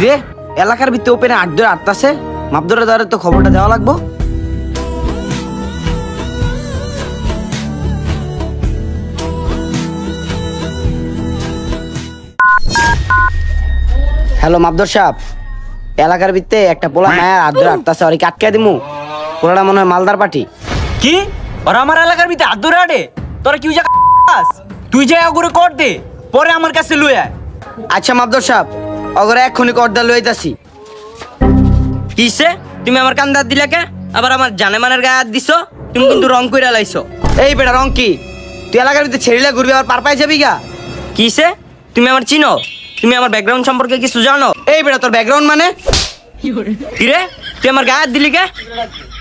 কিরে এলাকার ভিতরে ওপেনে আট ধরে আটতাছে, মাপদরে দ্বারা তো খবরটা দেওয়া লাগবো। হ্যালো মাপদর সাহেব, এলাকার ভিতরে একটা পোলা মায়ের আট ধরে আটতাছে, ওর আটকে দিমু। পোলাটা মনে হয় মালদার পার্টি। কি ওরা আমার এলাকার ভিতরে হাত ধরে আটে? তোরা কি তুই যাই ওগুলো কর দে, পরে আমার কাছে লই আয়। আচ্ছা মাপদর সাহেব, ওগরে এক্ষুনি করদা লইতাছি। কিসে তুমি আমার কান্দার দিলা কে? আবার আমার জানেমানের গায়ে হাত দিছো? তুমি কিন্তু রং কইরা লাইছো। এই বেটা রং কি? তুই এলাকার ভিতরে ছেড়িলে ঘুরবি আবার পার পাই যাবি গা? কিসে তুমি আমার চিনো? তুমি আমার ব্যাকগ্রাউন্ড সম্পর্কে কিছু জানো? এই বেটা তোর ব্যাকগ্রাউন্ড মানে? কিরে তুই আমার গায়ে হাত দিলি কে?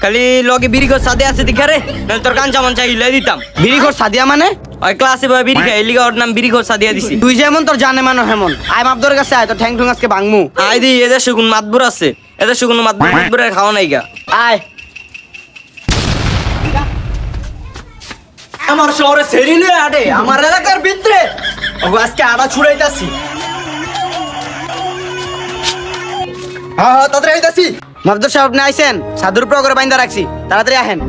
খালি লগে বিড়ি ঘর সাদে আছে দিখা রে, নাহলে তোর কান চামন চাই হিলাই দিতাম। বিড়ি ঘর সাদিয়া মানে? ওই ক্লাসে বয় বিড়ি খাই, এলিগা ওর নাম বিড়ি ঘর সাদিয়া দিছি। তুই যেমন তোর জানে মানো হেমন। আয় মাপদরের কাছে আয়, তোর ঠ্যাং ঠুং আজকে ভাঙমু। আয় দি এদের সুগুন মাতবুর আছে, এদের সুগুন মাতবুরের খাওয়া নাই গা। আয় আমার শহরে সেরিলে আডে, আমার এলাকার ভিতরে ওগো আজকে আড়া ছুড়াইতাছি। হ্যাঁ হ্যাঁ তাড়াতাড়ি আইতাছি। মাপদর সাহেব আপনি আইছেন, সাধুর উপর করে বাইন্দা রাখছি, তাড়াতাড়ি আহেন।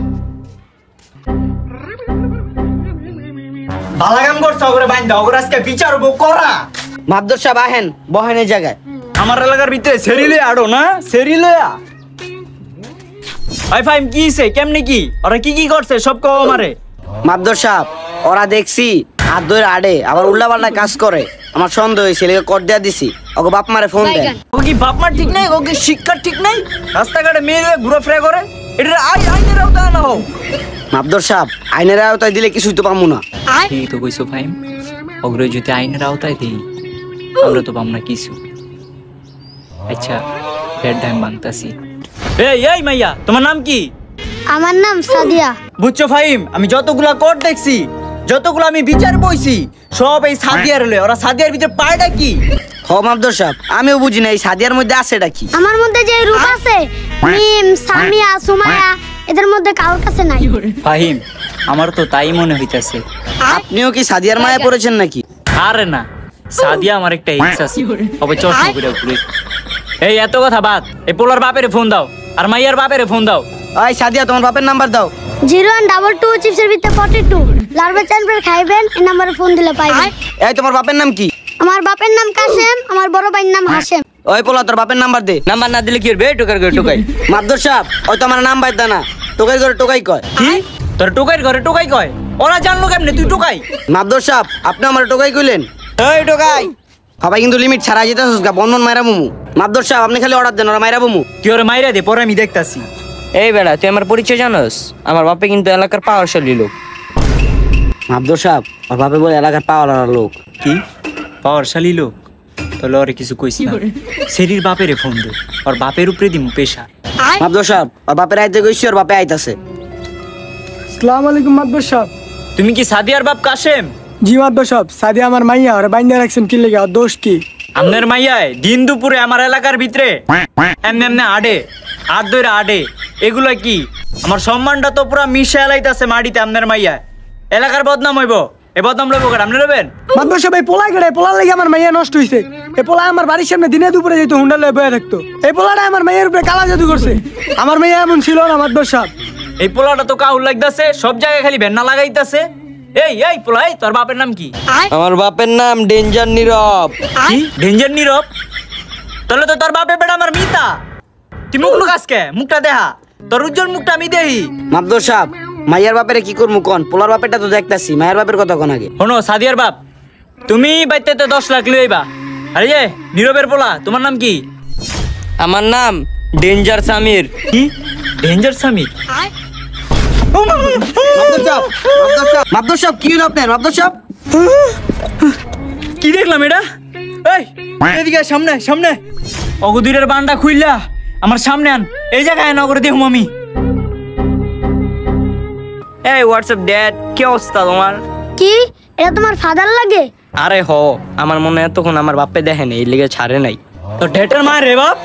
ভালো কাম করছ, ওগরে বাইন্দা, ওগরে আজকে বিচার হবো করা। মাপদর সাহেব আহেন, বহেন এই জায়গায়। আমার এলাকার ভিতরে সেরিলে আড়ো না, সেরিলে আই ফাইম কি হইছে, কেমনে কি ওরা কি কি করছে সব কও আমারে। মাপদর সাহেব ওরা দেখছি হাত ধরে আড়ে, আবার উল্টা পাল্টা কাজ করে, আমার সন্দেহ হয়েছে, লেগে কর দিয়া দিছি। ওকে বাপ মারে ফোন দেন। ও কি বাপ মা ঠিক নাই? ও কি শিক্ষা ঠিক নাই? রাস্তাঘাটে মেয়ে ঘুরে ফিরে করে, এটা আইনের আওতায় না হোক। মাপদর সাহেব আইনের আওতায় দিলে কিছুই তো পামু না। এই তো কইছো ফাইম, অগ্রহ যদি আইনের আওতায় দেই আমরা তো পাম না কিছু। আচ্ছা ব্যাড টাইম বাংতাছি। এই মাইয়া তোমার নাম কি? আমার নাম সাদিয়া। বুঝছো ফাহিম, আমি যতগুলা কোর্ট দেখছি, যতগুলো আমি বিচার বইছি, সব এই সাদিয়ার লয়ে। ওরা সাদিয়ার ভিতরে পায়টা কি? হ মাপদর সাহেব আমিও বুঝি না এই সাদিয়ার মধ্যে আছে এটা কি। আমার মধ্যে যে রূপ আছে, মিম, সামিয়া, সুমায়া, এদের মধ্যে কারোর কাছে নাই। ফাহিম আমার তো তাই মনে হইতাছে। আপনিও কি সাদিয়ার মায়া পড়েছেন নাকি? আরে না, সাদিয়া আমার একটা ইচ্ছা আছে, তবে চশমা করে ঘুরে। এই এত কথা বাদ, এই পোলার বাপেরে ফোন দাও আর মাইয়ার বাপেরে ফোন দাও। ওই সাদিয়া তোমার বাপের নাম্বার দাও। 0122 চিপসের ভিতরে 42 লার্ভা চ্যাম্পিয়ন খাইবেন, এই নম্বরে ফোন দিলে পাইবেন। এই তোমার বাপের নাম কি? আমার বাপের নাম কাসেম, আমার বড় ভাইয়ের নাম হাসেম। ওই পোলা তোর বাপের নাম্বার দে। নাম্বার না দিলে কি হবে? টোকার করে টোকাই। মাপদর সাহেব ওই তো আমার নাম্বার দা না, টোকাই করে টোকাই কয়। কি তোর টোকাইর ঘরে টোকাই কয়? ওরা জানলো কেমনে তুই টোকাই? মাপদর সাহেব আপনি আমার টোকাই কইলেন। এই টোকাই সবাই কিন্তু লিমিট ছাড়া যেতেছস গা, বন্ধন মাইরা মুমু। মাপদর সাহেব আপনি খালি অর্ডার দেন, ওরা মাইরা মুমু। তুই ওরা মাইরা দে, পরে আমি দেখতাছি। এই বেড়া তুই আমার পরিচয় জানোস? আমার বাপে কিন্তু এলাকার পাওয়ারশালী লোক। মাপদর সাহেব ওর বাপে বলে এলাকার পাওয়ার লোক। কি পাওয়ারশালী লোক? তাহলে ওরে কিছু কইস না, সেরির বাপেরে ফোন দে, ওর বাপের উপরে দিমু পেশা। মাপদর সাহেব ওর বাপের আইতে কইছি, ওর বাপে আইতাছে। আসসালামু আলাইকুম মাদবর সাহেব। তুমি কি সাদিয়ার বাপ কাসেম? জি মাদবর সাহেব, সাদিয়া আমার মাইয়া, আর বাইন্দা রাখছেন কি লেগে? আর দোষ কি? আপনার মাইয়ায় দিন দুপুরে আমার এলাকার ভিতরে এমনি এমনি আডে, হাত ধরে আডে, এগুলো কি? আমার সম্মানটা তো পুরা মিশে এলাইতাছে মাটিতে। আপনার মাইয়ায় এলাকার বদনাম হইব, এ বদনাম লইব কার? আপনি লইবেন? মাদবর সাহেব এই পোলা গেড়ে, পোলার লেগে আমার মাইয়া নষ্ট হইছে। এই পোলা আমার বাড়ির সামনে দিনে দুপুরে যেত হুন্ডা লয়ে বয়ে থাকতো। এই পোলাটা আমার মাইয়ের উপরে কালা জাদু করছে। আমার মাইয়া এমন ছিল না মাদবর সাহেব। এই পোলাটা তো কাউর লাগতাছে, সব জায়গায় খালি ভেন্না লাগাইতাছে। এই পোলা, এই তোর বাপের নাম কি? আমার বাপের নাম ডেঞ্জার নীরব। কি ডেঞ্জার নীরব? তাহলে তো তোর বাপের বেটা আমার মিতা। তুই মুখ লুকাসকে, মুখটা দেখা, তোর উজ্জ্বল মুখটা আমি দেই। মাপদর সাহেব মাইয়ার বাপেরে কি করমু কোন? পোলার বাপেরটা তো দেখতাছি, মায়ের বাপের কথা কোন আগে। শোনো সাদিয়ার বাপ, তুমি বাইতে 10 লাখ লইবা। আরে যে নীরবের পোলা, তোমার নাম কি? আমার নাম ডেঞ্জার সামির। কি ডেঞ্জার সামির? মাপদর সাহেব কি হলো আপনার? মাপদর সাহেব কি দেখলাম এটা? এই এদিকে সামনে সামনে, অগদুরের বান্ডা খুইলা আমার সামনে আন। এই জায়গায় নগরে দেখুম আমি। এই হোয়াটসঅ্যাপ ড্যাড, কি অবস্থা তোমার? কি এটা তোমার ফাদার লাগে? আরে হ, আমার মনে হয় তখন আমার বাপে দেখে নেই, এই লেগে ছাড়ে নাই। তো ডেটের মা রে বাপ।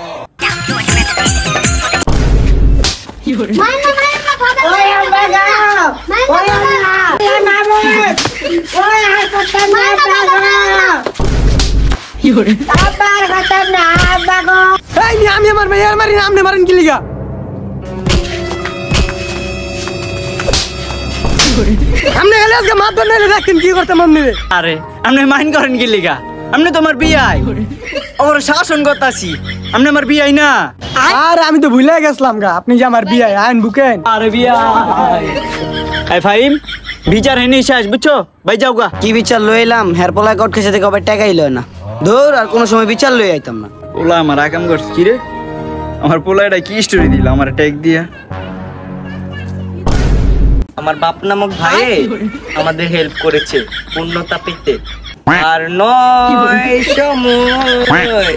এই নি আমি আমার মেয়ের মারি না, আপনি মারেন কি লিগা? আপনি গেলে আজকে মাত ধরে নিলে দেখেন কি করতে মন নিবে। আরে আপনি মাইন্ড করেন কি লিগা? আপনি তো আমার বিয়াই, ওর শাসন করতাছি। আপনি আমার বিয়াই না। আর আমি তো ভুলে গেছিলাম গা, আপনি যে আমার বিয়ে আইন বুকেন। আরে বিয়াই এই ফাইম বিচার হেনি শেষ, বুঝছো? ভাই যাও গা। কি বিচার লই এলাম, হের পোলায় কট খেসে থেকে আবার টাকাই লয় না। ধর আর কোনো সময় বিচার লই আইতাম না। পোলা আমার আকাম করছে কি রে? আমার পোলাটা কি স্টোরি দিল আমার ট্যাগ দিয়া? আমার বাপ নামক ভাই আমাদের হেল্প করেছে পূর্ণতা পেতে। আর নয় সময়